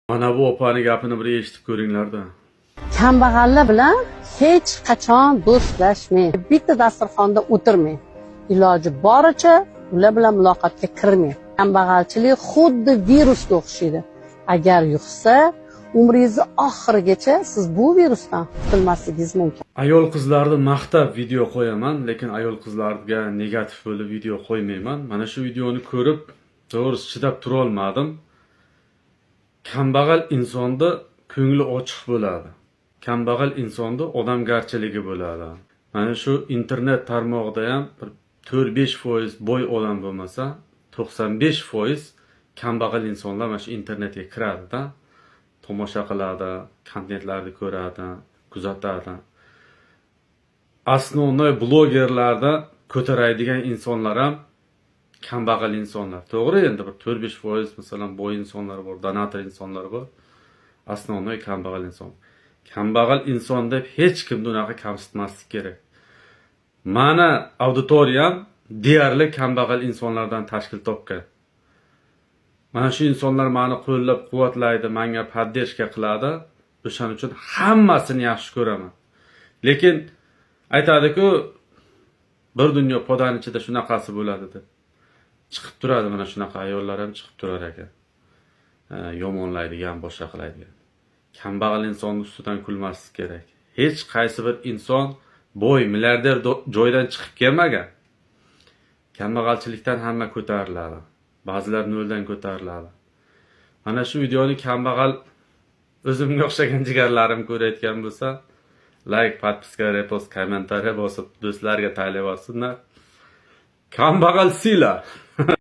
Mana bu opani gapini bir eshitib ko'ringlar-da. Kambag'allar bilan hech qachon do'stlashmang. Bitta dasturxonda o'tirmang. Iloji boricha ular bilan muloqotga kirmang. Kambag'alchilik xuddi virusga o'xshaydi. Agar yuqsa, umringizni oxirigacha siz bu virusdan qutulmasligingiz mumkin. Ayol qizlarni maqtab video qo'yaman, lekin ayol qizlarga negativ bo'lib video qo'ymayman. Mana shu videoni ko'rib, to'g'risi chidab tura olmadim. Kambag'al insonda ko'ngli ochiq bo'ladi. Kambag'al insonda odamgarchiligi bo'ladi. Mana shu internet tarmog'ida ham 4-5% boy odam bo'lmasa, 95% kambag'al insonlar mana shu internetga kiradi-da, tomosha qiladi, kontentlarni ko'radi, kuzatadi. Asnonoy blogerlarda ko'taradigan insonlar ham kambag'al insonlar. To'g'ri, endi bir 4-5% masalan boy insonlar bor, donator insonlar bor. Asnonoy kambag'al inson. Kambag'al inson deb hech kimni unaqa kamsitmaslik kerak. Mana auditoriyam deyarli kambag'al insonlardan tashkil topgan. Mana shu insonlar meni qo'llab-quvvatlaydi, menga poddержка qiladi. O'shaning uchun hammasini yaxshi ko'raman. Lekin aytadi-ku, bir dunyo podani ichida shunaqasi bo'ladi deb. Chiqib turadi, mana shunaqa ayollar ham chiqib turar ekan. Yomonlaydigan, boshqa qiladigan. Kambag'al insonni ustidan kulmaslik kerak. Hech qaysi bir inson boy, milliarder joydan chiqib kelmagan. Kambag'alchilikdan hamma ko'tariladi. Ba'zilar noldan ko'tariladi. Mana shu videoni kambag'al o'zimga o'xshagan jigarlarim ko'rayotgan bo'lsa, like, podpiska, repost, kommentariy bosib do'stlarga taylab olsinlar. Kambag'al sila.